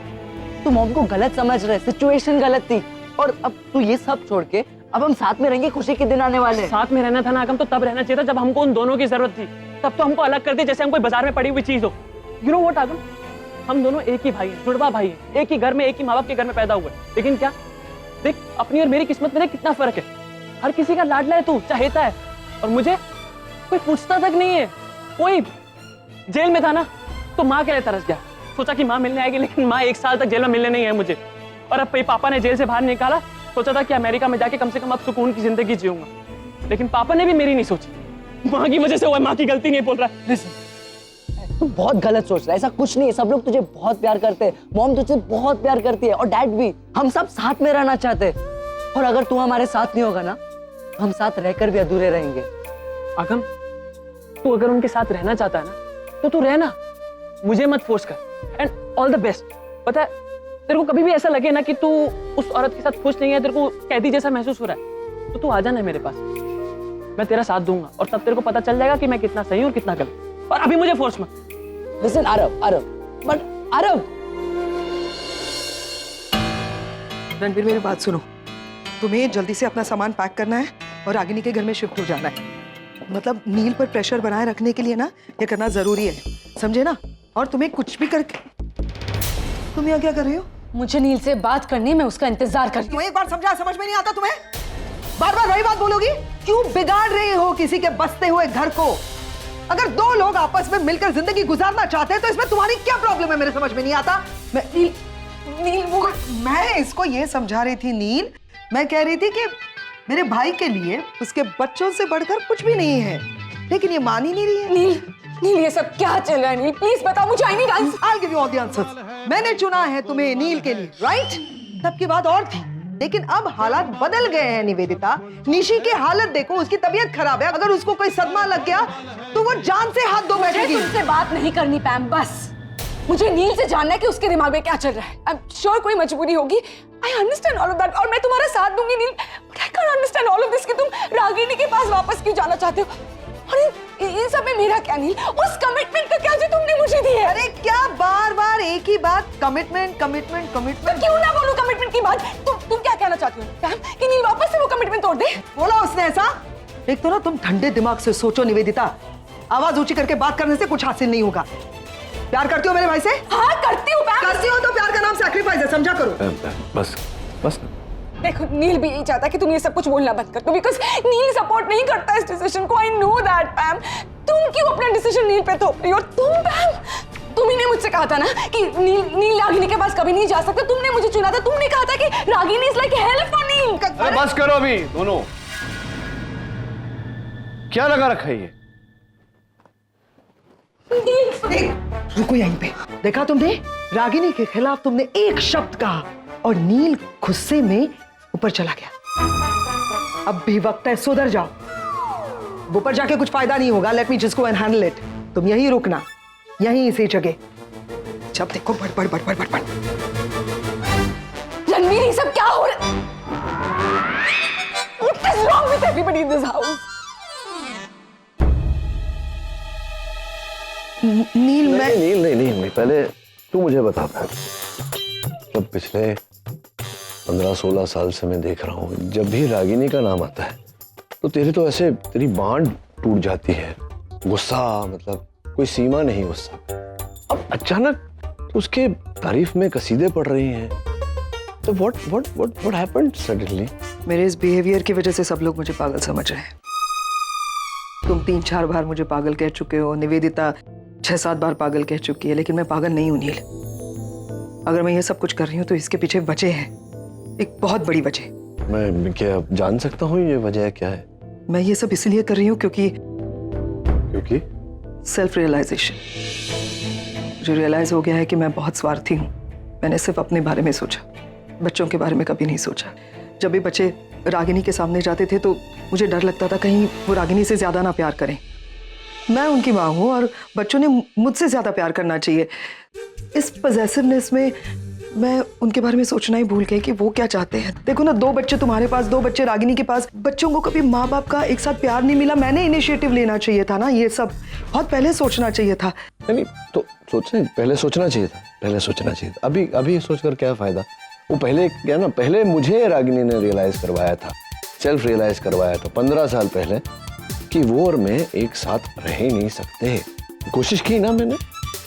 तू मॉम को गलत समझ रहे, सिचुएशन गलत थी, और अब तू ये सब छोड़ के अब हम साथ में रहेंगे, खुशी के दिन आने वाले। साथ में रहना था ना आगम, तो तब रहना चाहिए था जब हमको उन दोनों की जरूरत थी। तब तो हमको अलग कर दिया जैसे हम कोई बाजार में पड़ी हुई चीज हो। यू नो व्हाट आगम, हम दोनों एक ही भाई हैं, जुड़वा भाई हैं, एक ही घर में एक ही माँ बाप के घर में पैदा हुए। लेकिन क्या देख, अपनी और मेरी किस्मत में देख कितना फर्क है। हर किसी का लाडला है तू, चाहेता है, और मुझे कोई पूछता तक नहीं है। कोई जेल में था ना तो माँ के लिए तरस गया, सोचा कि माँ मिलने आएगी, लेकिन माँ 1 साल तक जेल में मिलने नहीं है मुझे। और अब पापा ने जेल से बाहर निकाला, सोचा था कि अमेरिका में जाके कम से कम अब सुकून की जिंदगी जीऊंगा, लेकिन पापा ने भी मेरी नहीं सोची। माँ की वजह से हुआ, माँ की गलती नहीं बोल रहा है। तू बहुत गलत सोच रहा है, ऐसा कुछ नहीं है। सब लोग तुझे बहुत प्यार करते हैं, मॉम तुझे बहुत प्यार करती है, और डैड भी। हम सब साथ में रहना चाहते हैं, और अगर तू हमारे साथ नहीं होगा ना, हम साथ रहकर भी अधूरे रहेंगे। आगम, तू अगर उनके साथ रहना चाहता है ना तो तू रहना, मुझे मत फोर्स कर। And all the best. पता है, तेरे को कभी भी ऐसा लगे ना कि तू उस औरत के साथ खुश नहीं है, तेरे को कैदी जैसा महसूस हो रहा है, तो तू आ जाना मेरे पास, मैं तेरा साथ दूंगा, और तब तेरे को पता चल जाएगा कि मैं कितना सही हूँ और कितना गलत। और अभी मुझे फोर्स मत। Listen Aarav, but Aarav. रणबीर मेरी बात सुनो, तुम्हें जल्दी से अपना सामान पैक करना है और रागिनी के घर में शिफ्ट हो जाना है। मतलब नील पर प्रेशर बनाए रखने के लिए ना ये करना जरूरी है, समझे ना? और तुम्हें कुछ भी करके, तुम यहाँ क्या कर रही हो? मुझे नील से बात करनी, मैं उसका इंतजार कर रही हूँ। तुम्हें एक बार समझा, समझ में नहीं आता तुम्हें? बार बार वही बात बोलोगी? क्यों बिगाड़ रही हो किसी के बसते हुए घर को? अगर दो लोग आपस में मिलकर जिंदगी गुजारना चाहते हैं तो इसमें तुम्हारी क्या प्रॉब्लम है? मेरे समझ में नहीं आता। मैं इसको ये समझा रही थी नील, मैं कह रही थी कि मेरे भाई के लिए उसके बच्चों से बढ़कर कुछ भी नहीं है, लेकिन ये मान ही नहीं रही है। नील ये सब क्या चल रहा है? नील प्लीज बताओ मुझे। I need answer. I'll give you all the answers. मैंने चुना है तुम्हें नील के लिए, राइट? तब की बात और थी, लेकिन अब हालात बदल गए हैं निवेदिता। निशी की हालत देखो, उसकी तबीयत खराब है। अगर उसको कोई सदमा लग गया तो वो जान से हाथ धो बैठेगी। तुमसे बात नहीं करनी पैम, बस मुझे नील से जानना है कि उसके दिमाग में क्या चल रहा है। आई एम श्योर कोई मजबूरी होगी। I understand all of that और मैं तुम्हारा साथ दूंगी Neel, but I can't understand all of this कि तुम रागिनी के पास वापस क्यों जाना चाहते हो। और इन सब में मेरा क्या नील? उस कमिटमेंट का क्या जो तुमने मुझे दी है? अरे क्या बार बार एक ही बात, कमिटमेंट कमिटमेंट कमिटमेंट। क्यों ना बोलूं कमिटमेंट की बात? तुम क्या कहना चाहती हो पैम कि नील वापस से वो कमिटमेंट तोड़ दे? बोला उसने ऐसा? एक तो ना तुम ठंडे दिमाग से सोचो निवेदिता, आवाज ऊंची करके बात करने से कुछ हासिल नहीं होगा। प्यार करती हो मेरे भाई से? हाँ करती हूँ पैम। करती हो तो प्यार का नाम सैक्रिफाइस है, समझा करो। बस बस। देखो नील भी यही चाहता है कि तुम ये सब कुछ बोलना बंद कर दो, बिकॉज़ नील सपोर्ट नहीं करता इस डिसीजन को। I know that पैम। तुम क्यों अपना डिसीजन नील पे थोप रही हो? तुम पैम, तुम ही ने मुझसे कहा था ना कि नील रागिनी के पास कभी नहीं जा सकता। तुमने मुझे चुना था, तुमने कहा था कि Ragini is like help for Neel. अरे बस करो अभी दोनों, क्या लगा रखा है ये? रुको यहीं पे। देखा तुमने, रागिनी के खिलाफ तुमने एक शब्द कहा और नील गुस्से में ऊपर चला गया। अब भी वक्त है, सुधर जाओ। ऊपर जाके कुछ फायदा नहीं होगा। Let me just go and handle it. तुम यहीं रुकना, यहीं इसी जगह। जब देखो बड़ बड़ बड़ बड़ बड़ बड़। रणवीर ये सब क्या हो रहा है? What is wrong with everybody in this house? नील मैं नहीं, पहले तू मुझे बता पाया। मतलब पिछले 15-16 साल से मैं देख रहा हूँ, जब भी रागिनी का नाम आता है तो तेरे तो ऐसे तेरी बांध टूट जाती है। गुस्सा, मतलब कोई सीमा नहीं गुस्सा। अब अचानक तो उसके तारीफ में कसीदे पढ़ रही हैं। तो what happened suddenly? मेरे इस बिहेवियर की वजह से सब लोग मुझे पागल समझ रहे हैं। तुम 3-4 बार मुझे पागल कह चुके हो, निवेदिता 6-7 बार पागल कह चुकी है, लेकिन मैं पागल नहीं हूं नील। अगर मैं ये सब कुछ कर रही हूँ तो इसके पीछे वजह है, एक बहुत बड़ी वजह। मैं क्या जान सकता हूँ ये वजह क्या है? मैं ये सब इसलिए कर रही हूँ क्योंकि सेल्फ रियलाइजेशन। मुझे रियलाइज हो गया है कि मैं बहुत स्वार्थी हूँ। मैंने सिर्फ अपने बारे में सोचा, बच्चों के बारे में कभी नहीं सोचा। जब भी बच्चे रागिनी के सामने जाते थे तो मुझे डर लगता था कहीं वो रागिनी से ज्यादा ना प्यार करें। मैं उनकी माँ हूँ और बच्चों ने मुझसे ज्यादा प्यार करना चाहिए। इस पॉसेसिवनेस में मैं उनके बारे में सोचना ही भूल गई कि वो क्या चाहते हैं। देखो ना, 2 बच्चे तुम्हारे पास, 2 बच्चे रागिनी के पास। बच्चों को कभी माँ बाप का एक साथ प्यार नहीं मिला। मैंने इनिशिएटिव लेना चाहिए था ना, ये सब बहुत पहले सोचना चाहिए था। नहीं तो पहले सोचना चाहिए था। अभी सोचकर क्या फायदा? वो पहले क्या ना, पहले मुझे रागिनी ने रियलाइज करवाया था, सेल्फ रियलाइज करवाया था 15 साल पहले कि वो और मैं एक साथ रह ही नहीं सकते। कोशिश की ना मैंने,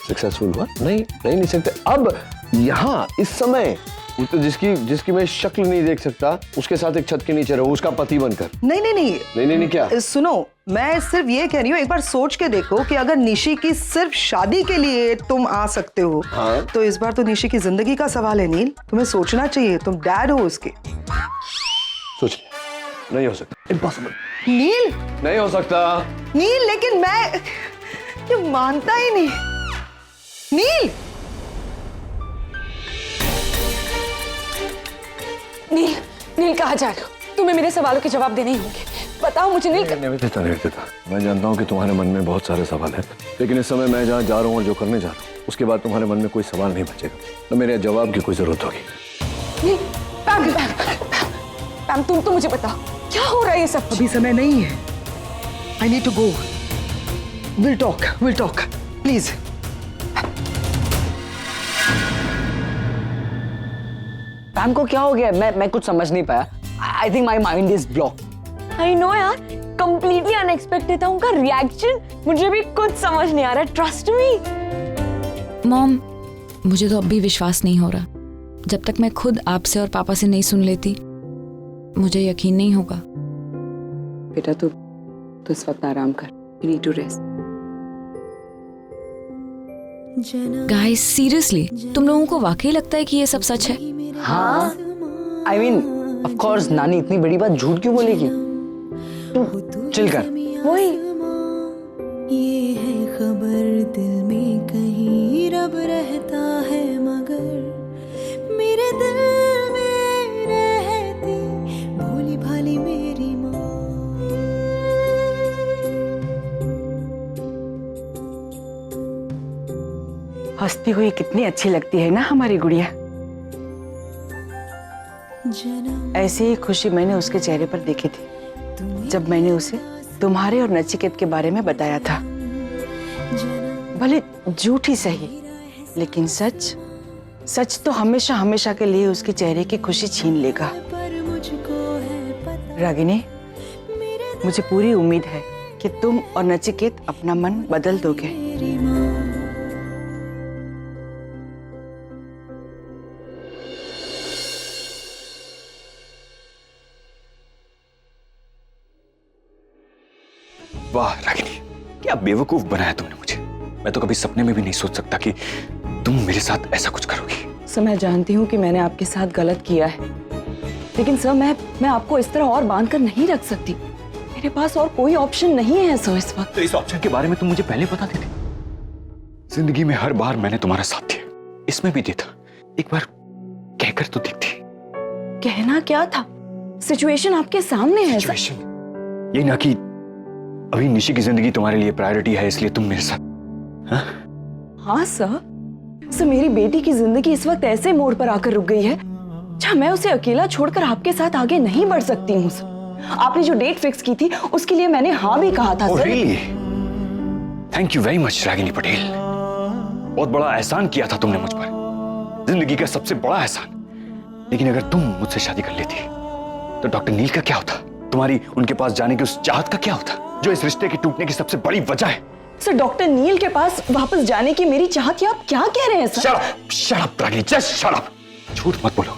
सक्सेसफुल हुआ नहीं, रह नहीं सकते। अब यहाँ इस समय तो जिसकी मैं शक्ल नहीं देख सकता, उसके साथ एक छत के नीचे रहूं, उसका पति बनकर। नहीं क्या? सुनो, मैं सिर्फ ये कह रही हूँ, एक बार सोच के देखो कि अगर निशी की सिर्फ शादी के लिए तुम आ सकते हो, हाँ? तो इस बार तो निशी की जिंदगी का सवाल है नील। तुम्हें सोचना चाहिए, तुम डैड हो उसके। सोच नहीं हो सकता, इम्पॉसिबल। नील नहीं हो सकता नील, लेकिन मैं ये मानता ही नहीं। नील नील कहाँ जा रहे हो? तुम्हें मेरे सवालों के जवाब देने ही होंगे। बताओ मुझे नील। निवेदिता, मैं जानता हूँ कि तुम्हारे मन में बहुत सारे सवाल हैं, लेकिन इस समय मैं जहाँ जा रहा हूँ और जो करने जा रहा हूँ, उसके बाद तुम्हारे मन में कोई सवाल नहीं बचेगा, तो मेरे जवाब की कोई जरूरत होगी। पैम, तुम तो मुझे बताओ क्या हो रहा है ये सब? अभी समय नहीं है। I need to go. Will talk please. Pam को क्या हो गया? मैं कुछ समझ नहीं पाया। I think my mind is block. I know यार, कंप्लीटली अनएक्सपेक्टेड था उनका रिएक्शन। मुझे भी कुछ समझ नहीं आ रहा। Trust me. मॉम, मुझे तो अब भी विश्वास नहीं हो रहा। जब तक मैं खुद आपसे और पापा से नहीं सुन लेती, मुझे यकीन नहीं होगा। बेटा तू इस वक्त आराम कर। You need to rest. Guys seriously तुम लोगों को वाकई लगता है कि ये सब सच है? हाँ, आई मीन ऑफ कोर्स नानी इतनी बड़ी बात झूठ क्यों बोलेगी? तू चिल कर। वही ये है खबर दिल में कहीं रब रहता है मगर मेरे दिल में रहती भोली भाली मेरी माँ। हंसती हुई कितनी अच्छी लगती है ना हमारी गुड़िया। ऐसी ही खुशी मैंने उसके चेहरे पर देखी थी जब मैंने उसे तुम्हारे और नचिकेत के बारे में बताया था। भले झूठ ही सही, लेकिन सच सच तो हमेशा हमेशा के लिए उसके चेहरे की खुशी छीन लेगा। रागिनी, मुझे पूरी उम्मीद है कि तुम और नचिकेत अपना मन बदल दोगे। वाह रागिनी, क्या बेवकूफ बनाया तुमने मुझे। मैं तो कभी सपने में भी नहीं सोच सकता कि तुम मेरे साथ ऐसा कुछ करोगी। सर, मैं जानती हूँ कि मैंने आपके साथ गलत किया है, लेकिन सर मैं आपको इस तरह और बांध कर नहीं रख सकती। मेरे पास और कोई ऑप्शन नहीं है सर इस वक्त। तो इस ऑप्शन के बारे में तुम मुझे पहले बताती थी। जिंदगी में हर बार मैंने तुम्हारा साथ दिया, इसमें भी दिया था। एक बार कहकर तो देखती। कहना क्या था? सिचुएशन आपके सामने है। सिचुएशन ये ना कि अभी निशी की जिंदगी तुम्हारे लिए प्रायोरिटी है, इसलिए तुम मेरे साथ। हाँ सर, मेरी बेटी की जिंदगी इस वक्त ऐसे मोड़ पर आकर रुक गई है जहाँ मैं उसे अकेला छोड़कर आपके साथ आगे नहीं बढ़ सकती हूँ सर। आपने जो डेट फिक्स की थी उसके लिए मैंने हाँ भी कहा था sir. really? Thank you very much Ragini Patel. बहुत बड़ा एहसान किया था तुमने मुझ पर, जिंदगी का सबसे बड़ा एहसान। लेकिन अगर तुम मुझसे शादी कर लेती तो डॉक्टर नील का क्या होता? तुम्हारी उनके पास जाने की उस चाहत का क्या होता जो इस रिश्ते के टूटने की सबसे बड़ी वजह है? सर, डॉक्टर नील के पास वापस जाने की मेरी चाहत, आप क्या कह रहे हैं sir? Shut up Ragini, just shut up. झूठ मत बोलो।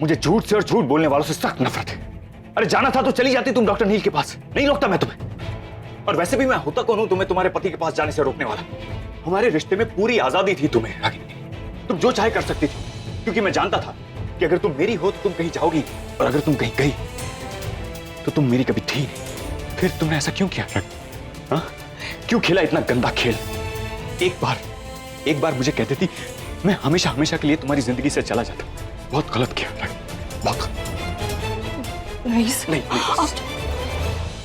मुझे झूठ से और झूठ बोलने वालों से सख्त नफरत है। अरे जाना था तो चली जाती तुम डॉक्टर नील के पास, नहीं रोकता मैं तुम्हें। और वैसे भी मैं होता कौन हूं तुम्हें तुम्हारे पति के पास जाने से रोकने वाला? हमारे रिश्ते में पूरी आजादी थी तुम्हें रागिनी, तुम जो चाहे कर सकती थी, क्योंकि मैं जानता था कि अगर तुम मेरी हो तो तुम कहीं जाओगी, और अगर तुम कहीं गई तो तुम मेरी कभी थी नहीं। फिर तुमने ऐसा क्यों किया? हाँ? क्यों खेला इतना गंदा खेल? एक बार मुझे कहती थी मैं हमेशा हमेशा के लिए तुम्हारी जिंदगी से चला जाता। बहुत गलत किया, बहुत। नहीं,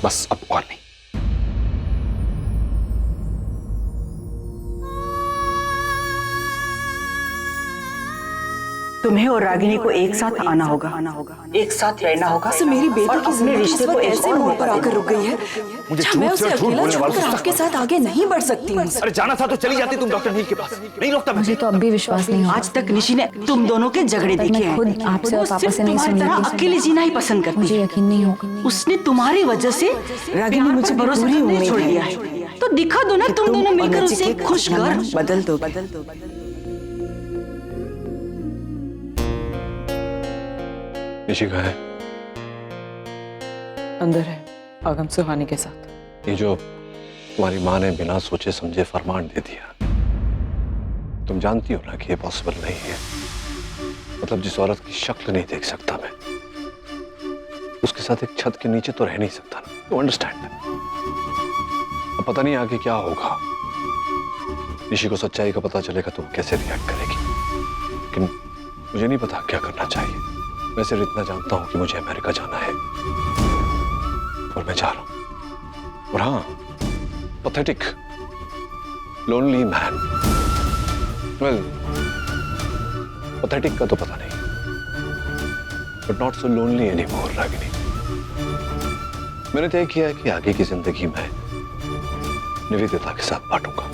बस अब और नहीं। तुम्हें और रागिनी को एक साथ आना होगा, एक साथ रहना होगा। मेरी बेटी की जिंदगी रिश्ते को ऐसे मोड़ पर आकर रुक गई है जहाँ मैं उसे अकेला छोड़कर आपके साथ आगे नहीं बढ़ सकती हूँ। अरे जाना था तो चली जाती तुम डॉक्टर नील के पास, नहीं रोकता मैं। मुझे तो अब भी विश्वास नहीं हो रहा। आज तक निशी ने तुम दोनों के झगड़े देखे हैं। खुद आपसे और पापा से नहीं सुन रही। अकेले जीना ही पसंद करती। मुझे यकीन नहीं होगा। उसने तुम्हारी वजह से रागिनी मुझे भरोसा नहीं छोड़ दिया है, तो दिखा दो ना तुम दोनों मिलकर उसे खुश कर बदल दो। निशी कहाँ है? अंदर है, आगम सुहानी के साथ। ये जो तुम्हारी माँ ने बिना सोचे समझे फरमान दे दिया, तुम जानती हो ना कि ये पॉसिबल नहीं है। मतलब जिस औरत की शक्ल नहीं देख सकता मैं, उसके साथ एक छत के नीचे तो रह नहीं सकता ना। You understand? अब पता नहीं आगे क्या होगा। निशी को सच्चाई का पता चलेगा तो वो कैसे रिएक्ट करेगी, लेकिन मुझे नहीं पता क्या करना चाहिए। मैं सिर्फ इतना जानता हूं कि मुझे अमेरिका जाना है और मैं जा रहा हूं। और हाँ, pathetic, lonely man. Well, pathetic का तो पता नहीं, but not so lonely anymore Ragini. मैंने तय किया है कि आगे की जिंदगी मैं निवेदिता के साथ बांटूंगा,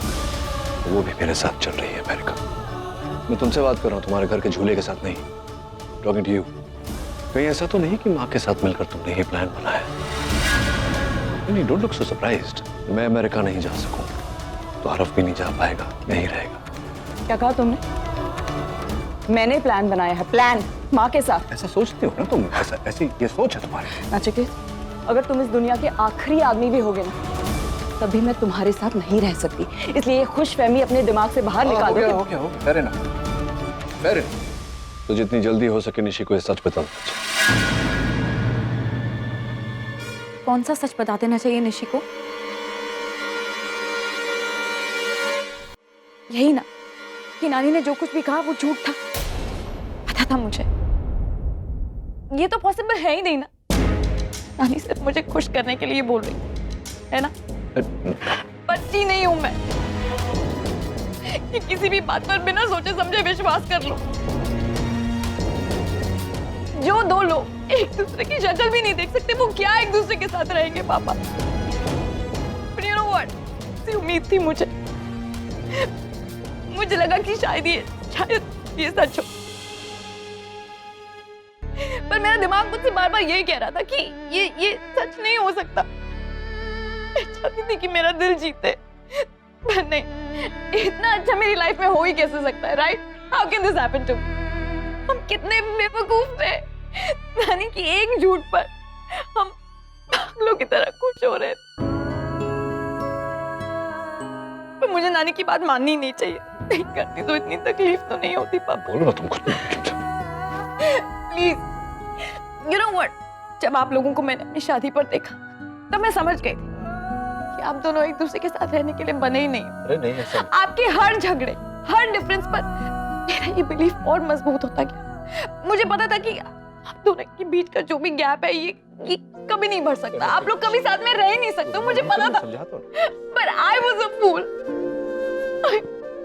वो भी मेरे साथ चल रही है अमेरिका। मैं तुमसे बात कर रहा हूं, तुम्हारे घर के झूले के साथ नहीं। Talking to you. कहीं ऐसा तो नहीं कि माँ के साथ मिलकर तुमने ये प्लान बनाया? नहीं, डोंट लुक सो सरप्राइज्ड। मैं अमेरिका नहीं जा सकूं तो आरफ भी नहीं जा पाएगा, यहीं रहेगा। क्या कहा तुमने? मैंने प्लान बनाया है, प्लान माँ के साथ। ऐसा सोचते हो ना तुम? ऐसी ये सोच है तुम्हारी? नचिकेत, अगर तुम इस दुनिया के आखिरी आदमी भी होगे ना, तभी मैं तुम्हारे साथ नहीं रह सकती। इसलिए ये खुशफहमी अपने दिमाग से बाहर निकाल दो। हो गया फेयर इनफ। तो जितनी जल्दी हो सके निशी को ये सच बता देना चाहिए। कौन सा सच बता देना चाहिए निशी को? यही ना कि नानी ने जो कुछ भी कहा वो झूठ था। पता था मुझे। ये तो पॉसिबल है ही नहीं ना। नानी सिर्फ मुझे खुश करने के लिए बोल रही है ना। बच्ची नहीं हूं मैं कि किसी भी बात पर बिना सोचे समझे विश्वास कर लो। जो दो लोग एक दूसरे की शक्ल भी नहीं देख सकते वो क्या एक दूसरे के साथ रहेंगे पापा? But you know what? सी उम्मीद थी मुझे लगा कि शायद ये सच हो। पर मेरा दिमाग मुझसे बार बार यही कह रहा था कि ये सच नहीं हो सकता। मैं चाहती थी कि मेरा दिल जीते, पर नहीं। इतना अच्छा मेरी लाइफ में हो ही कैसे सकता है, right? How can this happen to me? हम कितने बेवकूफ थे। नानी की एक झूठ पर हम पागलों की तरह खुश हो रहे थे। पर मुझे नानी की बात माननी नहीं चाहिए। नहीं करती तो इतनी तकलीफ तो नहीं होती पापा। बोलो ना तुम कुछ। Please, you know what? जब आप लोगों को मैंने अपनी शादी पर देखा तब मैं समझ गई थी कि आप दोनों एक दूसरे के साथ रहने के लिए बने ही नहीं। अरे नहीं ऐसा। आपके हर झगड़े, हर डिफरेंस पर मेरा ये बिलीफ और मजबूत होता गया। मुझे पता था कि आप दोनों के बीच का जो भी गैप है ये कभी नहीं भर सकता। आप लोग कभी साथ में रह ही नहीं सकते, मुझे पता था। पर I was a fool.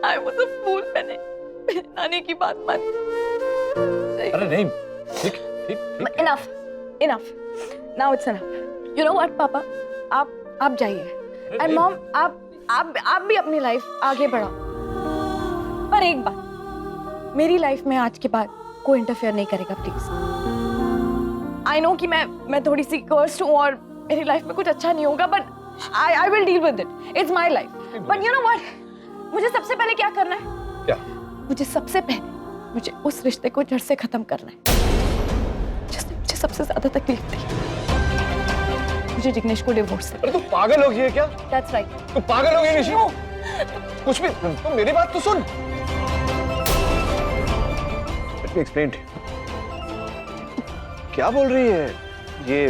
I was a फूल। मैंने नानी की बात मानी। अरे नहीं, ठीक। Enough, now it's enough. You know what पापा, आप जाइए। एंड मॉम, आप भी अपनी लाइफ आगे बढ़ाओ। पर एक बात, मेरी लाइफ में आज के बाद कोई इंटरफेयर नहीं करेगा प्लीज। आई नो कि मैं थोड़ी सी कर्स्ड हूँ और मेरी लाइफ में कुछ अच्छा नहीं होगा, but I will deal with it. It's my life. But you know what, मुझे सबसे पहले क्या करना है? क्या? मुझे सबसे पहले उस रिश्ते को जड़ से खत्म करना है जिसने मुझे सबसे ज्यादा तकलीफ दी। मुझे जिग्नेश को डिवोर्स दे। अरे तू पागल हो गई है क्या? That's right. तू पागल हो गई निशी? कुछ भी, तो मेरी बात तो सुन। Let me explain to you. क्या बोल रही है ये?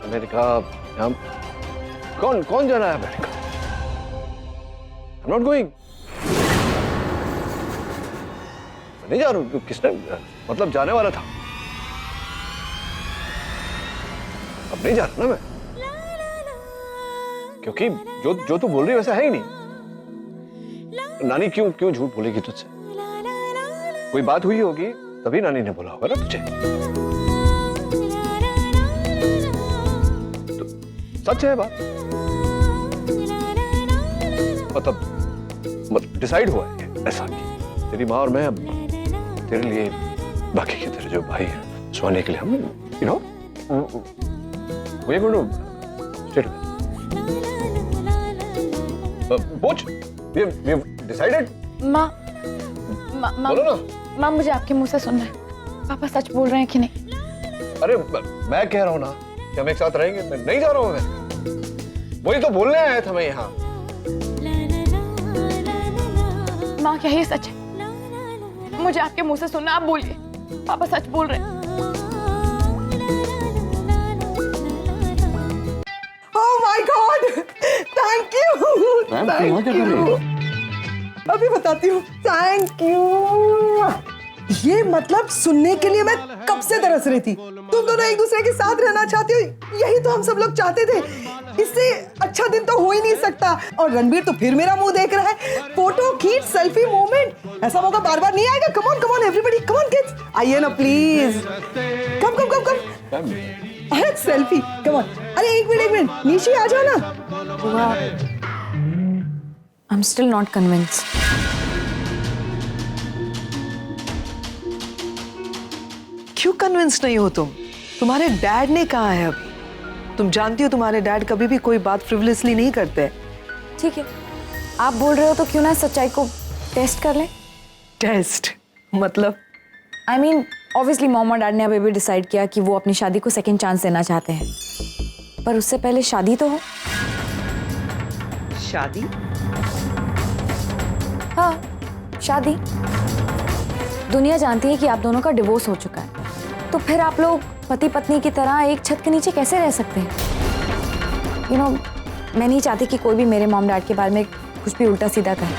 अमेरिका, हम कौन जाना है अमेरिका? I'm not going. नहीं जा रहा हूँ। किसने मतलब जाने वाला था? अब नहीं जा रहा ना मैं, क्योंकि जो तू बोल रही है वैसा है ही नहीं। नानी क्यों झूठ बोलेगी तुझसे? कोई बात हुई होगी तभी नानी ने बोला होगा ना तुझे। तो सच है बात, मतलब डिसाइड हुआ है ऐसा कि तेरी माँ और मैं अब तेरे लिए, बाकी के तेरे जो भाई हैं, सोने के लिए हम, you know, we are going to stay together. पूछ, we have decided. माँ, बोलो ना। माँ, मुझे आपके मुंह से सुनना है। पापा सच बोल रहे हैं कि नहीं? अरे मैं कह रहा हूँ ना कि हम एक साथ रहेंगे। मैं नहीं जा रहा हूँ। मैं वही तो बोलने आया था मैं यहाँ। माँ, क्या ये सच है? मुझे आपके मुंह से सुनना। आप बोलिए, पापा सच बोल रहे हैं। Oh my God! Thank you! यहाँ क्या कर रही हो? अभी बताती हूँ। Thank you. ये मतलब सुनने के लिए मैं कब से तरस रही थी। तुम दोनों एक दूसरे के साथ रहना चाहती हो, यही तो हम सब लोग चाहते थे। इससे अच्छा दिन तो हो ही नहीं सकता। और रणबीर तो फिर मेरा मुंह देख रहा है। फोटो खींच, सेल्फी मोमेंट, ऐसा मौका बार बार नहीं आएगा। Come on everybody, come on kids, आइए ना प्लीज। कम। अरे सेल्फी, कम ऑन। अरे एक मिनट, निशी आ जाओ ना। I'm still not convinced. क्यों कन्विंस नहीं हो तुम? तुम्हारे डैड ने कहा है अभी। तुम जानती हो तुम्हारे डैड कभी भी कोई बात फ्रिवलेसली नहीं करते। ठीक है, आप बोल रहे हो तो क्यों ना सच्चाई को टेस्ट कर लें? टेस्ट मतलब? I mean, obviously मॉम और डैड ने अभी भी डिसाइड किया कि वो अपनी शादी को सेकंड चांस देना चाहते हैं, पर उससे पहले शादी तो हो। शादी? हाँ, शादी। दुनिया जानती है कि आप दोनों का डिवोर्स हो चुका है, तो फिर आप लोग पति पत्नी की तरह एक छत के नीचे कैसे रह सकते हैं? यू नो, मैं नहीं चाहती कि कोई भी मेरे मॉम डैड के बारे में कुछ भी उल्टा सीधा कहे।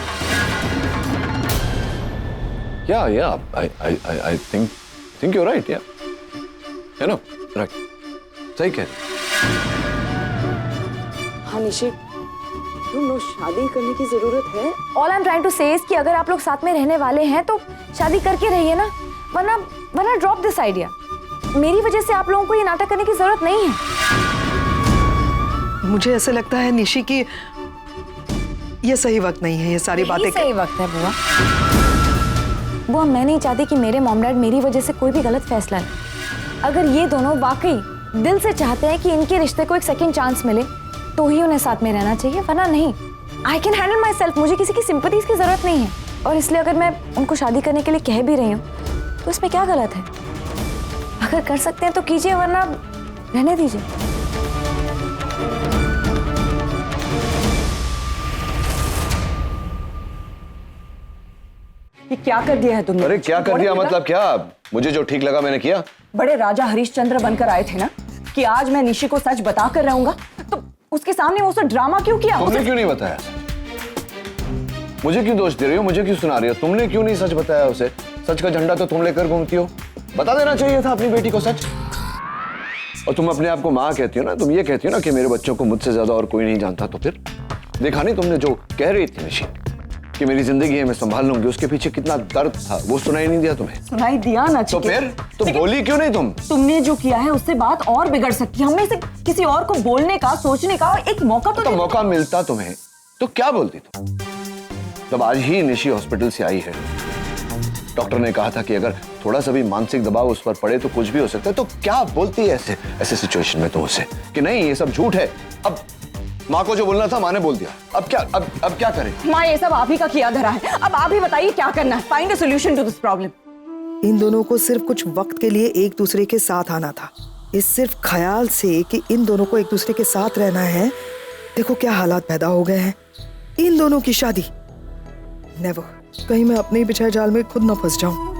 Yeah, I think you're right, yeah. You know, right. सही कह रही। हाँ निशी, तुम लोग शादी करने की जरूरत है। All I'm trying to say is कि अगर आप लोग साथ में रहने वाले हैं तो शादी करके रहिए ना, वरना ड्रॉप दिस आइडिया। मेरी वजह से आप लोगों को ये नाटक करने की जरूरत नहीं है। मुझे ऐसा लगता है निशी कि ये सही वक्त नहीं है ये सारी बातें। सही वक्त है बुआ। बुआ, मैं नहीं चाहती कि मेरे मॉम डैड मेरी वजह से कोई भी गलत फैसला ले। अगर ये दोनों वाकई दिल से चाहते हैं कि इनके रिश्ते को एक सेकंड चांस मिले तो ही उन्हें साथ में रहना चाहिए, वरना नहीं। I can handle my self, मुझे किसी की सिंपैथीज की जरूरत नहीं है। और इसलिए अगर मैं उनको शादी करने के लिए कह भी रही हूँ तो इसमें क्या गलत है? अगर कर सकते हैं तो कीजिए, वरना रहने दीजिए। ये क्या कर दिया है तुमने? अरे क्या कर दिया मतलब क्या? मुझे जो ठीक लगा मैंने किया। बड़े राजा हरिश्चंद्र बनकर आए थे ना कि आज मैं निशी को सच बता कर रहूंगा, तो उसके सामने वो ड्रामा क्यों किया? तुमने क्यों नहीं बताया? मुझे क्यों दोष दे रही हो? मुझे क्यों सुना रही हो? तुमने क्यों नहीं सच बताया उसे? सच का झंडा तो तुम लेकर घूमती हो। बता देना चाहिए था अपनी बेटी को सच। और तुम अपने आप को माँ कहती हो ना, तुम ये कहती हो ना कि मेरे बच्चों को मुझसे ज्यादा और कोई नहीं जानता, तो फिर देखा नहीं तुमने जो कह रही थी निशी कि मेरी जिंदगी है मैं संभाल लूंगी, उसके पीछे कितना दर्द था वो सुनाई नहीं दिया तुम्हें? सुनाई दिया ना। तो फिर तुम बोली क्यों नहीं? तुमने जो किया है उससे बात और बिगड़ सकती है। हमें से किसी और को बोलने का, सोचने का एक मौका तो मौका मिलता तुम्हें तो क्या बोलती तुम? जब आज ही निशी हॉस्पिटल से आई है, डॉक्टर ने कहा था कि अगर थोड़ा सा भी मानसिक दबाव उस पर पड़े तो कुछ भी हो सकता है, तो क्या बोलती है ऐसे सिचुएशन में तुम उसे कि नहीं ये सब झूठ है? अब माँ को जो बोलना था माँ ने बोल दिया, अब क्या करें? माँ, ये सब आप ही का किया धरा है। अब आप ही बताइए क्या करना है। Find a solution to this problem. इन दोनों को सिर्फ कुछ वक्त के लिए एक दूसरे के साथ आना था। इस सिर्फ ख्याल से कि इन दोनों को एक दूसरे के साथ रहना है, देखो क्या हालात पैदा हो गए हैं। इन दोनों की शादी नेवर। कहीं मैं अपने ही बिछाए जाल में खुद ना फंस जाऊं।